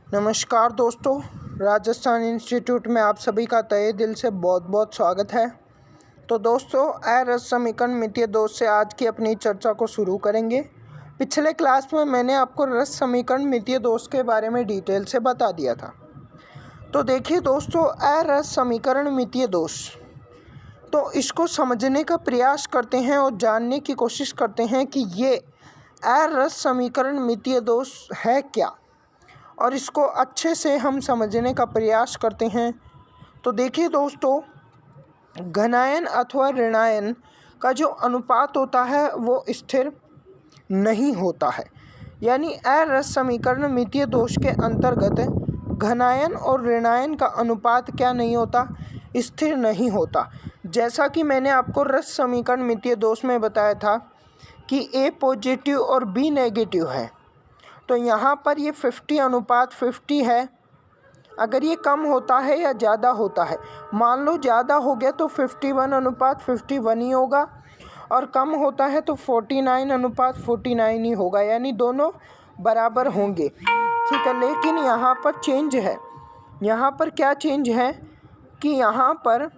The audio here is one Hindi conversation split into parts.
नमस्कार दोस्तों, राजस्थान इंस्टीट्यूट में आप सभी का तहे दिल से बहुत बहुत स्वागत है। तो दोस्तों, रस समीकरण मितीय दोष से आज की अपनी चर्चा को शुरू करेंगे। पिछले क्लास में मैंने आपको रस समीकरण मितीय दोष के बारे में डिटेल से बता दिया था। तो देखिए दोस्तों, रस समीकरण मितीय दोष, तो इसको समझने का प्रयास करते हैं और जानने की कोशिश करते हैं कि ये रस समीकरण मितीय दोष है क्या, और इसको अच्छे से हम समझने का प्रयास करते हैं। तो देखिए दोस्तों, घनायन अथवा ऋणायन का जो अनुपात होता है वो स्थिर नहीं होता है। यानी रस समीकरण मितीय दोष के अंतर्गत घनायन और ऋणायन का अनुपात क्या नहीं होता, स्थिर नहीं होता। जैसा कि मैंने आपको रस समीकरण मितीय दोष में बताया था कि ए पॉजिटिव और बी नेगेटिव है, तो यहाँ पर ये 50:50 है। अगर ये कम होता है या ज़्यादा होता है, मान लो ज़्यादा हो गया तो 51:51 ही होगा, और कम होता है तो 49:49 ही होगा, यानी दोनों बराबर होंगे। ठीक है, लेकिन यहाँ पर चेंज है। यहाँ पर क्या चेंज है कि यहाँ पर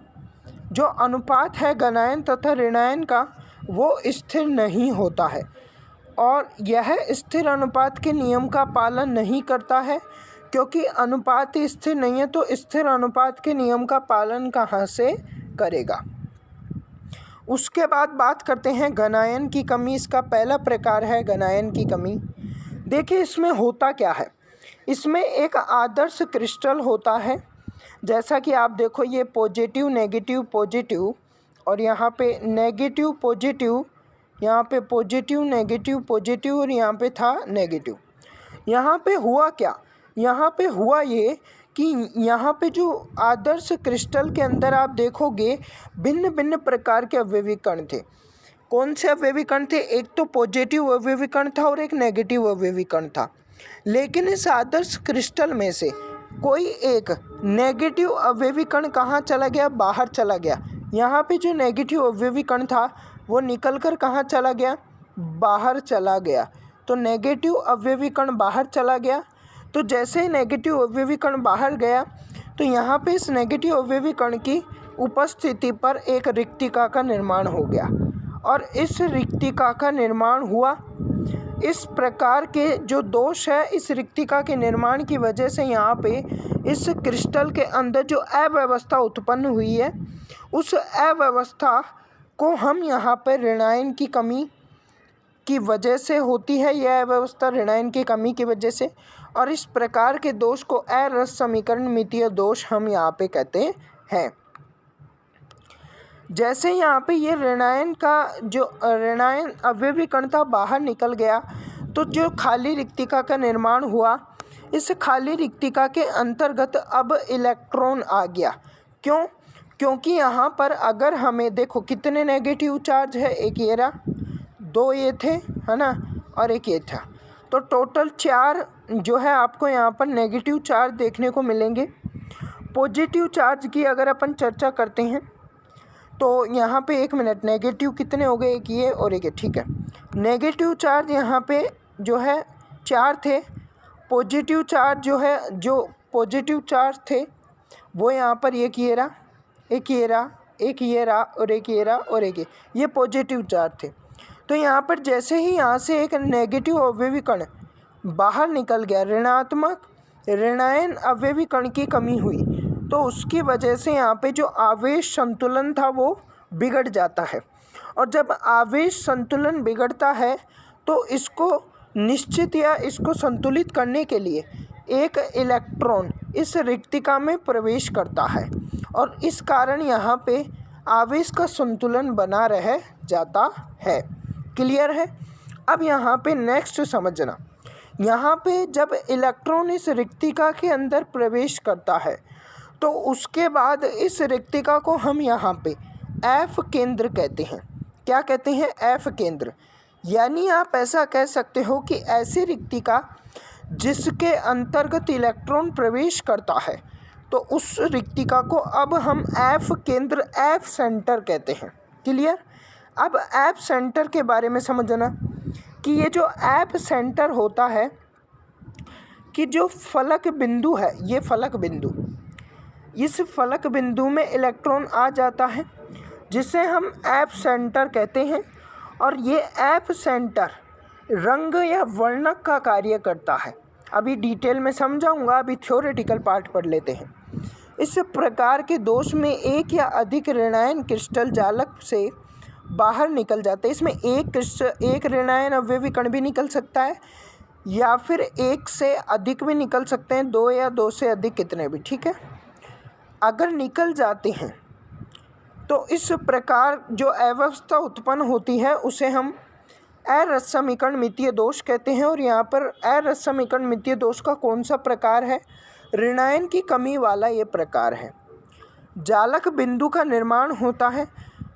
जो अनुपात है घनायन तथा ऋणायन का वो स्थिर नहीं होता है, और यह स्थिर अनुपात के नियम का पालन नहीं करता है। क्योंकि अनुपात ही स्थिर नहीं है तो स्थिर अनुपात के नियम का पालन कहाँ से करेगा। उसके बाद बात करते हैं घनायन की कमी। इसका पहला प्रकार है घनायन की कमी। देखिए इसमें होता क्या है, इसमें एक आदर्श क्रिस्टल होता है। जैसा कि आप देखो, ये पॉजिटिव नेगेटिव पॉजिटिव, और यहाँ पे नेगेटिव पॉजिटिव, यहाँ पे पॉजिटिव नेगेटिव पॉजिटिव, और यहाँ पे था नेगेटिव। यहाँ पे हुआ क्या, यहाँ पे हुआ ये कि यहाँ पे जो आदर्श क्रिस्टल के अंदर आप देखोगे भिन्न भिन्न प्रकार के अवयवी कण थे। कौन से अवयवी कण थे? एक तो पॉजिटिव अवयवी कण था और एक नेगेटिव अवयवी कण था। लेकिन इस आदर्श क्रिस्टल में से कोई एक नेगेटिव अवयवी कण कहाँ चला गया? बाहर चला गया। यहाँ पे जो नेगेटिव अवयवी कण था वो निकलकर कहाँ चला गया? बाहर चला गया। तो नेगेटिव अवयवी कण बाहर चला गया। तो जैसे ही नेगेटिव अवयवी कण बाहर गया तो यहाँ पे इस नेगेटिव अवयवी कण की उपस्थिति पर एक रिक्तिका का निर्माण हो गया, और इस रिक्तिका का निर्माण हुआ। इस प्रकार के जो दोष है, इस रिक्तिका के निर्माण की वजह से यहाँ पे इस क्रिस्टल के अंदर जो अव्यवस्था उत्पन्न हुई है, उस अव्यवस्था को हम यहाँ पर ऋणायन की कमी की वजह से होती है। यह अव्यवस्था ऋणायन की कमी की वजह से, और इस प्रकार के दोष को रस समीकरण मितीय दोष हम यहाँ पे कहते हैं। जैसे यहाँ पे ये ऋणायन का जो ऋणायन अवयवी कण था बाहर निकल गया, तो जो खाली रिक्तिका का निर्माण हुआ, इस खाली रिक्तिका के अंतर्गत अब इलेक्ट्रॉन आ गया। क्यों? क्योंकि यहाँ पर अगर हमें देखो कितने नेगेटिव चार्ज है, एक ये रहा, दो ये थे, है ना, और एक ये था। तो टोटल 4 जो है आपको यहाँ पर नेगेटिव चार्ज देखने को मिलेंगे। पॉजिटिव चार्ज की अगर अपन चर्चा करते हैं तो यहाँ पे एक मिनट, नेगेटिव कितने हो गए? एक ये और एक ये, ठीक है। नेगेटिव चार्ज यहाँ पे जो है 4 थे। पॉजिटिव चार्ज जो है, जो पॉजिटिव चार्ज थे वो यहाँ पर एक ये रहा, एक ये रहा, एक ये रहा, और एक ये रहा, और एक ये पॉजिटिव चार्ज थे। तो यहाँ पर जैसे ही यहाँ से एक नेगेटिव अवयवी कण बाहर निकल गया, ऋणात्मक ऋणायन अवयवी कण की कमी हुई, तो उसकी वजह से यहाँ पे जो आवेश संतुलन था वो बिगड़ जाता है। और जब आवेश संतुलन बिगड़ता है तो इसको निश्चित या इसको संतुलित करने के लिए एक इलेक्ट्रॉन इस रिक्तिका में प्रवेश करता है, और इस कारण यहाँ पे आवेश का संतुलन बना रह जाता है। क्लियर है? अब यहाँ पे नेक्स्ट समझना, यहाँ पे जब इलेक्ट्रॉन इस रिक्तिका के अंदर प्रवेश करता है तो उसके बाद इस रिक्तिका को हम यहाँ पे एफ केंद्र कहते हैं। क्या कहते हैं? एफ केंद्र। यानी आप ऐसा कह सकते हो कि ऐसी रिक्तिका जिसके अंतर्गत इलेक्ट्रॉन प्रवेश करता है, तो उस रिक्तिका को अब हम एफ केंद्र, एफ सेंटर कहते हैं। क्लियर? अब एफ सेंटर के बारे में समझना कि ये जो एफ सेंटर होता है, कि जो फलक बिंदु है, ये फलक बिंदु, इस फलक बिंदु में इलेक्ट्रॉन आ जाता है जिसे हम एप सेंटर कहते हैं। और ये एप सेंटर रंग या वर्णक का कार्य करता है। अभी डिटेल में समझाऊंगा, अभी थ्योरेटिकल पार्ट पढ़ लेते हैं। इस प्रकार के दोष में एक या अधिक ऋणायन क्रिस्टल जालक से बाहर निकल जाते हैं। इसमें एक ऋणायन अवयवी कण भी निकल सकता है या फिर एक से अधिक भी निकल सकते हैं, दो या दो से अधिक, कितने भी, ठीक है। अगर निकल जाते हैं तो इस प्रकार जो अवस्था उत्पन्न होती है उसे हम अरसमीकरणमितीय दोष कहते हैं। और यहाँ पर अरसमीकरणमितीय दोष का कौन सा प्रकार है? ऋणायन की कमी वाला ये प्रकार है। जालक बिंदु का निर्माण होता है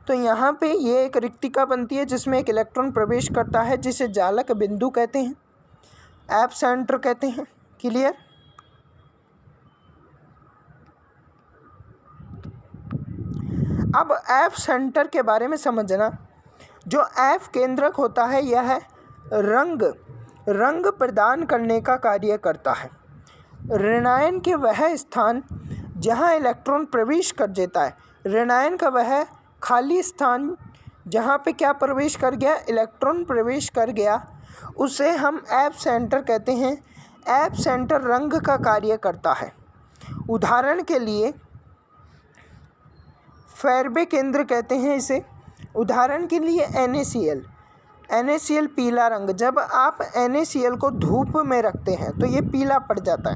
तो यहाँ पे ये एक रिक्तिका बनती है जिसमें एक इलेक्ट्रॉन प्रवेश करता है, जिसे जालक बिंदु कहते हैं, एप सेंटर कहते हैं। क्लियर? अब एफ सेंटर के बारे में समझना। जो एफ केंद्रक होता है यह रंग प्रदान करने का कार्य करता है। ऋणायन के वह स्थान जहां इलेक्ट्रॉन प्रवेश कर देता है, ऋणायन का वह खाली स्थान जहां पे क्या प्रवेश कर गया, इलेक्ट्रॉन प्रवेश कर गया, उसे हम एफ सेंटर कहते हैं। एफ सेंटर रंग का कार्य करता है। उदाहरण के लिए फैरबे केंद्र कहते हैं इसे। उदाहरण के लिए NaCl पीला रंग, जब आप NaCl को धूप में रखते हैं तो ये पीला पड़ जाता है,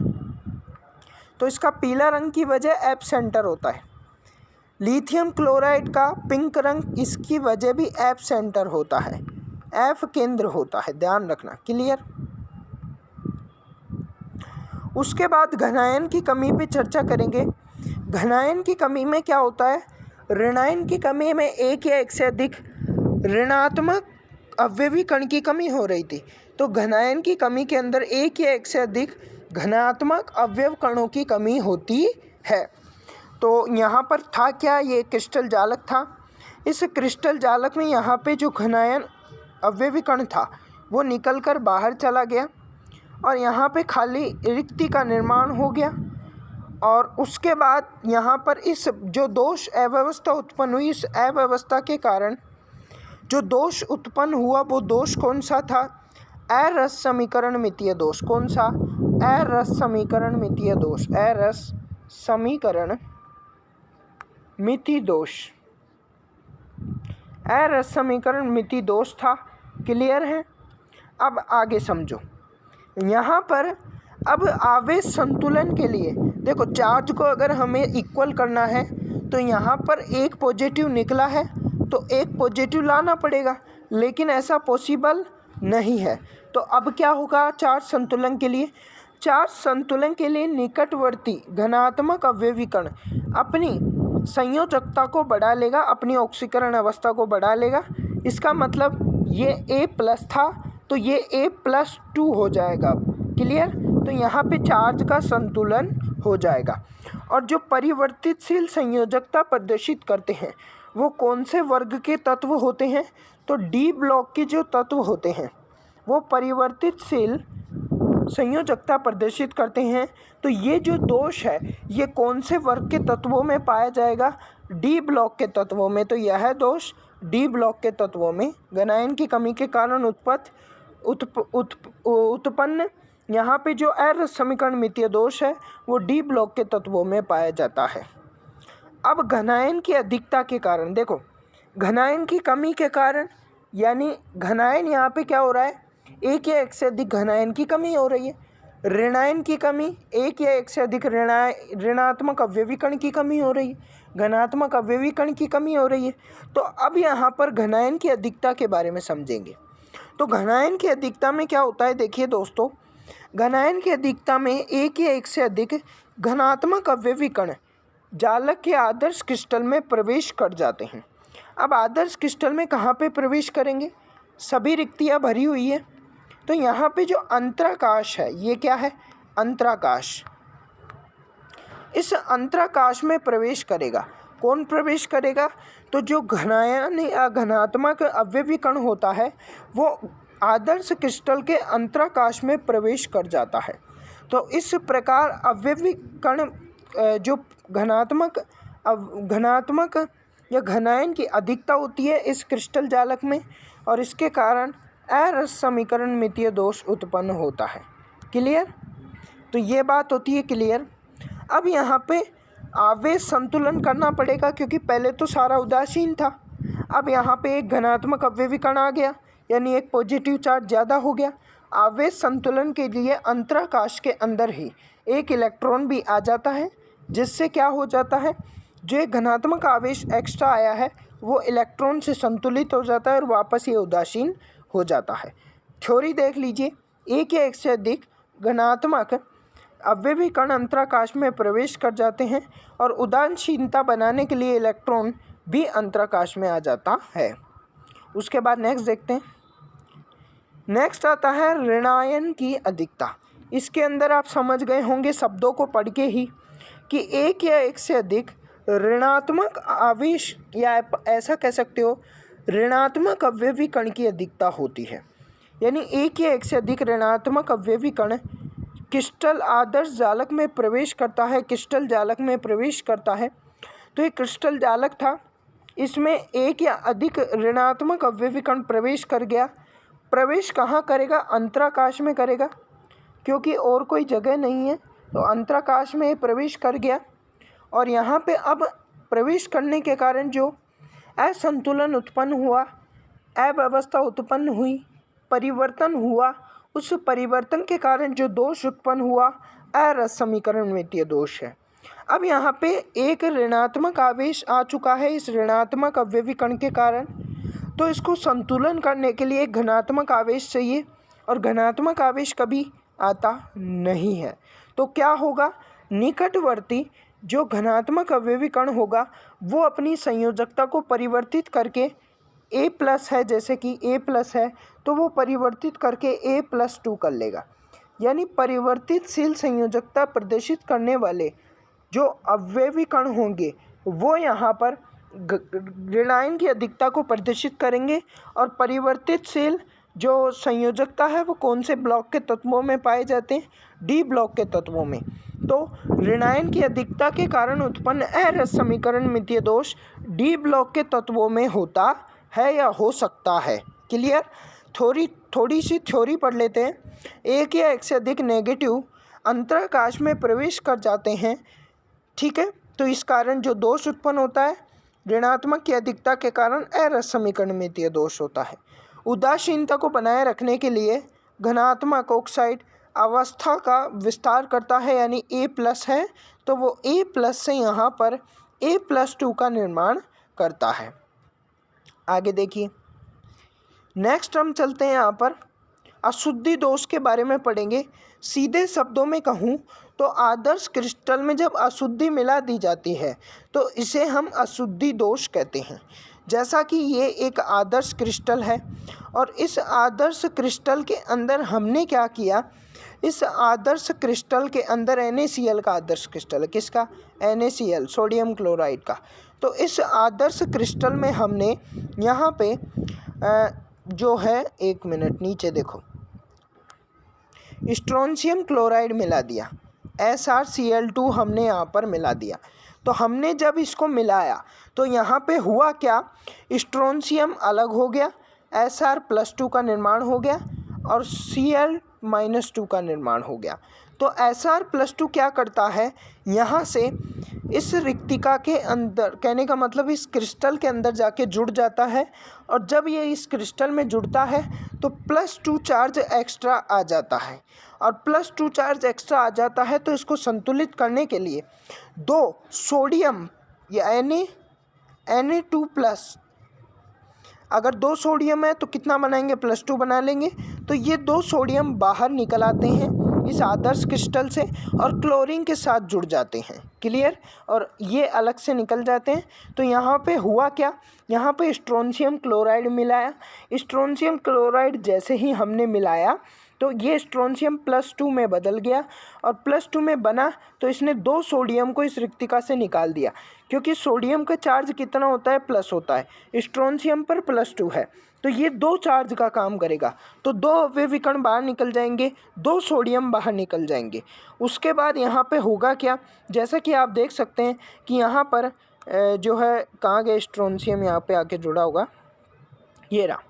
तो इसका पीला रंग की वजह एप सेंटर होता है। लिथियम क्लोराइड का पिंक रंग, इसकी वजह भी एप सेंटर होता है, एफ केंद्र होता है, ध्यान रखना। क्लियर? उसके बाद घनायन की कमी पे चर्चा करेंगे। घनायन की कमी में क्या होता है? ऋणायन की कमी में एक या एक से अधिक ऋणात्मक अवयवी कण की कमी हो रही थी, तो घनायन की कमी के अंदर एक या एक से अधिक घनात्मक अवयव कणों की कमी होती है। तो यहाँ पर था क्या, ये क्रिस्टल जालक था। इस क्रिस्टल जालक में यहाँ पे जो घनायन अवयवी कण था वो निकल कर बाहर चला गया और यहाँ पे खाली रिक्ति का निर्माण हो गया। और उसके बाद यहाँ पर इस जो दोष अव्यवस्था उत्पन्न हुई, इस अव्यवस्था के कारण जो दोष उत्पन्न हुआ वो दोष कौन सा था? अरस समीकरणमितीय दोष। कौन सा? अरस समीकरणमितीय दोष। अरस समीकरणमिति दोष, अरस समीकरणमिति दोष था। क्लियर है? अब आगे समझो। यहाँ पर अब आवेश संतुलन के लिए देखो, चार्ज को अगर हमें इक्वल करना है तो यहाँ पर एक पॉजिटिव निकला है तो एक पॉजिटिव लाना पड़ेगा, लेकिन ऐसा पॉसिबल नहीं है। तो अब क्या होगा चार्ज संतुलन के लिए? चार्ज संतुलन के लिए निकटवर्ती धनात्मक अवयवी कण अपनी संयोजकता को बढ़ा लेगा, अपनी ऑक्सीकरण अवस्था को बढ़ा लेगा। इसका मतलब ये A+ था तो ये A+2 हो जाएगा। क्लियर? तो यहाँ पे चार्ज का संतुलन हो जाएगा। और जो परिवर्तितशील संयोजकता प्रदर्शित करते हैं वो कौन से वर्ग के तत्व होते हैं? तो डी ब्लॉक के जो तत्व होते हैं वो परिवर्तितशील संयोजकता प्रदर्शित करते हैं। तो ये जो दोष है ये कौन से वर्ग के तत्वों में पाया जाएगा? डी ब्लॉक के तत्वों में। तो यह दोष डी ब्लॉक के तत्वों में घनायन की कमी के कारण उत्पन्न यहाँ पे जो अरस समीकरणमितीय दोष है वो डी ब्लॉक के तत्वों में पाया जाता है। अब घनायन की अधिकता के कारण देखो, घनायन की कमी के कारण यानी घनायन यहाँ पे क्या हो रहा है? एक या एक से अधिक घनायन की कमी हो रही है। ऋणायन की कमी, एक या एक से अधिक ऋणात्मक अवयवी कण की कमी हो रही है, घनात्मक अवयवी कण की कमी हो रही है। तो अब यहाँ पर घनायन की अधिकता के बारे में समझेंगे। तो घनायन की अधिकता में क्या होता है? देखिए दोस्तों, घनायन की अधिकता में एक या एक से अधिक घनात्मक अवयवी कण जालक के आदर्श क्रिस्टल में प्रवेश कर जाते हैं। अब आदर्श क्रिस्टल में कहाँ पे प्रवेश करेंगे? सभी रिक्तियाँ भरी हुई है तो यहाँ पे जो अंतराकाश है, ये क्या है? अंतराकाश। इस अंतराकाश में प्रवेश करेगा। कौन प्रवेश करेगा? तो जो घनायन या घनात्मक अवयवी कण होता है वो आदर्श क्रिस्टल के अंतराकाश में प्रवेश कर जाता है। तो इस प्रकार अवयवी कण जो घनात्मक या घनायन की अधिकता होती है इस क्रिस्टल जालक में, और इसके कारण अरस समीकरण मितीय दोष उत्पन्न होता है। क्लियर? तो ये बात होती है क्लियर। अब यहाँ पे आवेश संतुलन करना पड़ेगा, क्योंकि पहले तो सारा उदासीन था। अब यहाँ पे एक धनात्मक अवयवी कण आ गया, यानी एक पॉजिटिव चार्ज ज़्यादा हो गया। आवेश संतुलन के लिए अंतराकाश के अंदर ही एक इलेक्ट्रॉन भी आ जाता है, जिससे क्या हो जाता है, जो एक धनात्मक आवेश एक्स्ट्रा आया है वो इलेक्ट्रॉन से संतुलित हो जाता है और वापस ये उदासीन हो जाता है। थ्योरी देख लीजिए, एक या एक से अधिक धनात्मक अवयवी कण अंतराकाश में प्रवेश कर जाते हैं और उदासीनता बनाने के लिए इलेक्ट्रॉन भी अंतराकाश में आ जाता है। उसके बाद नेक्स्ट देखते हैं। नेक्स्ट आता है ऋणायन की अधिकता। इसके अंदर आप समझ गए होंगे शब्दों को पढ़ के ही कि एक या एक से अधिक ऋणात्मक आवेश, या ऐसा कह सकते हो ऋणात्मक अवयवी कण की अधिकता होती है। यानी एक या एक से अधिक ऋणात्मक अवयवी कण क्रिस्टल आदर्श जालक में प्रवेश करता है, क्रिस्टल जालक में प्रवेश करता है। तो ये क्रिस्टल जालक था, इसमें एक या अधिक ऋणात्मक अवयवी कण प्रवेश कर गया। प्रवेश कहाँ करेगा? अंतराकाश में करेगा, क्योंकि और कोई जगह नहीं है। तो अंतराकाश में प्रवेश कर गया, और यहाँ पे अब प्रवेश करने के कारण जो असंतुलन उत्पन्न हुआ, अव्यवस्था उत्पन्न हुई, परिवर्तन हुआ, उस परिवर्तन के कारण जो दोष उत्पन्न हुआ अरस समीकरण मितीय दोष है। अब यहाँ पे एक ऋणात्मक आवेश आ चुका है इस ऋणात्मक अवयवी कण के कारण, तो इसको संतुलन करने के लिए एक धनात्मक आवेश चाहिए, और धनात्मक आवेश कभी आता नहीं है। तो क्या होगा? निकटवर्ती जो धनात्मक अवयवी कण होगा वो अपनी संयोजकता को परिवर्तित करके A प्लस है, जैसे कि A प्लस है तो वो परिवर्तित करके A+2 कर लेगा। यानी परिवर्तितशील संयोजकता प्रदर्शित करने वाले जो अवयवी कण होंगे वो यहाँ पर ऋणायन की अधिकता को प्रदर्शित करेंगे, और परिवर्तितशील जो संयोजकता है वो कौन से ब्लॉक के तत्वों में पाए जाते हैं? डी ब्लॉक के तत्वों में। तो ऋणायन की अधिकता के कारण उत्पन्न अरस समीकरण मितीय दोष डी ब्लॉक के तत्वों में होता है या हो सकता है। क्लियर? थोड़ी सी थ्योरी पढ़ लेते हैं। एक या एक से अधिक नेगेटिव अंतराकाश में प्रवेश कर जाते हैं, ठीक है, तो इस कारण जो दोष उत्पन्न होता है ऋणात्मक की अधिकता के कारण अरस समीकरण मितीय दोष होता है। उदासीनता को बनाए रखने के लिए धनात्मक ऑक्साइड अवस्था का विस्तार करता है, यानी A+ है तो वो A+ से यहाँ पर A+2 का निर्माण करता है। आगे देखिए, नेक्स्ट हम चलते हैं यहाँ पर अशुद्धि दोष के बारे में पढ़ेंगे। सीधे शब्दों में कहूँ तो आदर्श क्रिस्टल में जब अशुद्धि मिला दी जाती है तो इसे हम अशुद्धि दोष कहते हैं। जैसा कि ये एक आदर्श क्रिस्टल है, और इस आदर्श क्रिस्टल के अंदर हमने क्या किया, इस आदर्श क्रिस्टल के अंदर NaCl का आदर्श क्रिस्टल है। किसका? NaCl, सोडियम क्लोराइड का। तो इस आदर्श क्रिस्टल में हमने यहाँ पे जो है, एक मिनट नीचे देखो, स्ट्रोंशियम क्लोराइड मिला दिया, SrCl2 हमने यहाँ पर मिला दिया। तो हमने जब इसको मिलाया तो यहाँ पे हुआ क्या, स्ट्रोंशियम अलग हो गया, Sr+2 का निर्माण हो गया और Cl-2 का निर्माण हो गया। तो Sr+2 क्या करता है, यहाँ से इस रिक्तिका के अंदर, कहने का मतलब इस क्रिस्टल के अंदर जाके जुड़ जाता है, और जब ये इस क्रिस्टल में जुड़ता है तो +2 चार्ज एक्स्ट्रा आ जाता है, और +2 चार्ज एक्स्ट्रा आ जाता है तो इसको संतुलित करने के लिए 2 सोडियम या Na2+, अगर 2 सोडियम है तो कितना बनाएंगे? +2 बना लेंगे। तो ये 2 सोडियम बाहर निकल आते हैं इस आदर्श क्रिस्टल से और क्लोरीन के साथ जुड़ जाते हैं। क्लियर? और ये अलग से निकल जाते हैं। तो यहाँ पे हुआ क्या, यहाँ पे स्ट्रोंशियम क्लोराइड मिलाया। स्ट्रोंशियम क्लोराइड जैसे ही हमने मिलाया तो ये स्ट्रोंशियम +2 में बदल गया और +2 में बना तो इसने 2 सोडियम को इस रिक्तिका से निकाल दिया, क्योंकि सोडियम का चार्ज कितना होता है, प्लस होता है, स्ट्रोंशियम पर +2 है, तो ये 2 चार्ज का काम करेगा। तो 2 अवयवी कण बाहर निकल जाएंगे, 2 सोडियम बाहर निकल जाएंगे। उसके बाद यहाँ पे होगा क्या, जैसा कि आप देख सकते हैं कि यहाँ पर जो है कहाँ गया स्ट्रोंशियम, यहाँ पे आके जुड़ा होगा, ये रहा।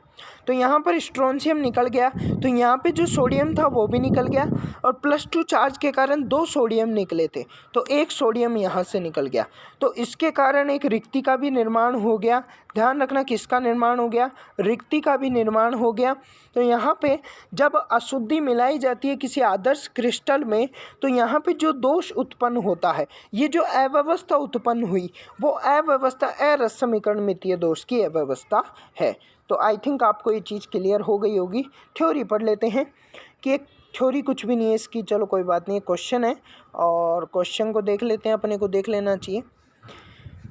तो यहाँ पर स्ट्रोंशियम निकल गया, तो यहाँ पे जो सोडियम था वो भी निकल गया और +2 चार्ज के कारण 2 सोडियम निकले थे, तो 1 सोडियम यहाँ से निकल गया। तो इसके कारण एक रिक्ति का भी निर्माण हो गया। ध्यान रखना किसका निर्माण हो गया, रिक्ति का भी निर्माण हो गया। तो यहाँ पे जब अशुद्धि मिलाई जाती है किसी आदर्श क्रिस्टल में, तो यहाँ पे जो दोष उत्पन्न होता है, ये जो अव्यवस्था उत्पन्न हुई, वो अव्यवस्था अरस समीकरणमितीय दोष की अव्यवस्था है। तो आई थिंक आपको ये चीज़ क्लियर हो गई होगी। थ्योरी पढ़ लेते हैं कि एक थ्योरी कुछ भी नहीं है इसकी, चलो कोई बात नहीं, क्वेश्चन है और क्वेश्चन को देख लेते हैं, अपने को देख लेना चाहिए।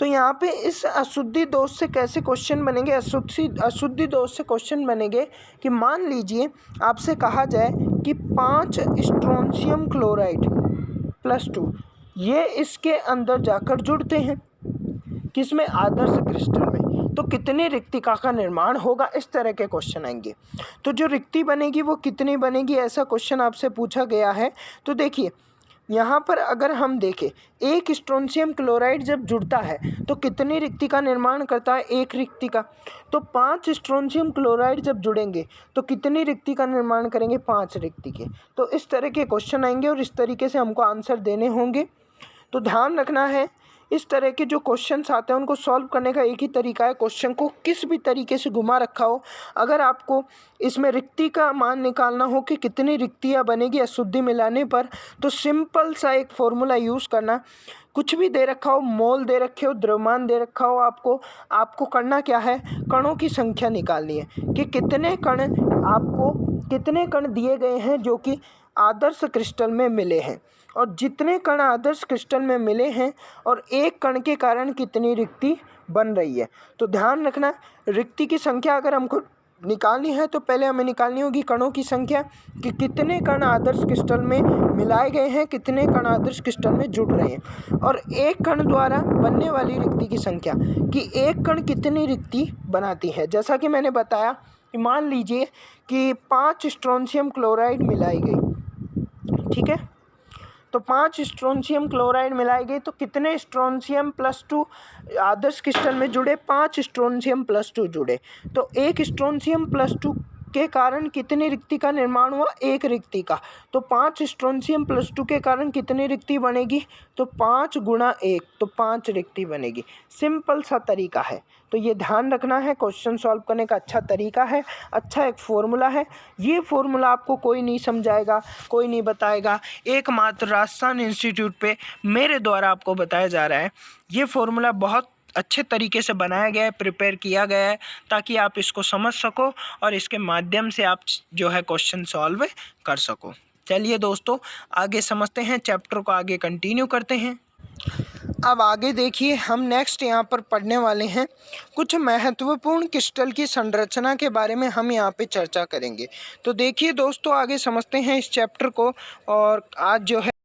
तो यहाँ पे इस अशुद्धि दोष से कैसे क्वेश्चन बनेंगे, अशुद्धि दोष से क्वेश्चन बनेंगे कि मान लीजिए आपसे कहा जाए कि 5 स्ट्रोंशियम क्लोराइड +2 ये इसके अंदर जाकर जुड़ते हैं, किसमें, आदर्श क्रिस्टल में, तो कितनी रिक्तिका का निर्माण होगा, इस तरह के क्वेश्चन आएंगे। तो जो रिक्ति बनेगी वो कितनी बनेगी, ऐसा क्वेश्चन आपसे पूछा गया है। तो देखिए यहाँ पर अगर हम देखें, एक स्ट्रोंशियम क्लोराइड जब जुड़ता है तो कितनी रिक्ति का निर्माण करता है, एक रिक्ति का। तो 5 स्ट्रोंशियम क्लोराइड जब जुड़ेंगे तो कितनी रिक्ति का निर्माण करेंगे, 5 रिक्ति के। तो इस तरह के क्वेश्चन आएंगे और इस तरीके से हमको आंसर देने होंगे। तो ध्यान रखना है, इस तरह के जो क्वेश्चंस आते हैं उनको सॉल्व करने का एक ही तरीका है, क्वेश्चन को किस भी तरीके से घुमा रखा हो, अगर आपको इसमें रिक्ति का मान निकालना हो कि कितनी रिक्तियाँ बनेगी अशुद्धि मिलाने पर, तो सिंपल सा एक फॉर्मूला यूज़ करना। कुछ भी दे रखा हो, मोल दे रखे हो, द्रव्यमान दे रखा हो, आपको करना क्या है, कणों की संख्या निकालनी है कि कितने कण दिए गए हैं जो कि आदर्श क्रिस्टल में मिले हैं, और जितने कण आदर्श क्रिस्टल में मिले हैं और एक कण के कारण कितनी रिक्ति बन रही है। तो ध्यान रखना, रिक्ति की संख्या अगर हमको निकालनी है तो पहले हमें निकालनी होगी कणों की संख्या कि कितने कण आदर्श क्रिस्टल में मिलाए गए हैं, कितने कण आदर्श क्रिस्टल में जुड़ रहे हैं, और एक कण द्वारा बनने वाली रिक्ति की संख्या कि एक कण कितनी रिक्ति बनाती है। जैसा कि मैंने बताया कि मान लीजिए कि 5 स्ट्रोंशियम क्लोराइड मिलाई गई, ठीक है, तो 5 स्ट्रोंशियम क्लोराइड मिलाई गई, तो कितने स्ट्रोंशियम +2 आदर्श क्रिस्टल में जुड़े, 5 स्ट्रोंशियम +2 जुड़े। तो एक स्ट्रोंशियम +2 के कारण कितनी रिक्ति का निर्माण हुआ, एक रिक्ति का। तो 5 स्ट्रोंशियम +2 के कारण कितनी रिक्ति बनेगी, तो 5 × 1, तो 5 रिक्ति बनेगी। सिंपल सा तरीका है, तो ये ध्यान रखना है, क्वेश्चन सॉल्व करने का अच्छा तरीका है, अच्छा एक फॉर्मूला है। ये फॉर्मूला आपको कोई नहीं समझाएगा, कोई नहीं बताएगा, एकमात्र राजस्थान इंस्टीट्यूट पे मेरे द्वारा आपको बताया जा रहा है। ये फॉर्मूला बहुत अच्छे तरीके से बनाया गया है, प्रिपेयर किया गया है, ताकि आप इसको समझ सको और इसके माध्यम से आप जो है क्वेश्चन सॉल्व कर सको। चलिए दोस्तों, आगे समझते हैं, चैप्टर को आगे कंटिन्यू करते हैं। अब आगे देखिए, हम नेक्स्ट यहाँ पर पढ़ने वाले हैं कुछ महत्वपूर्ण क्रिस्टल की संरचना के बारे में हम यहाँ पे चर्चा करेंगे। तो देखिए दोस्तों, आगे समझते हैं इस चैप्टर को, और आज जो है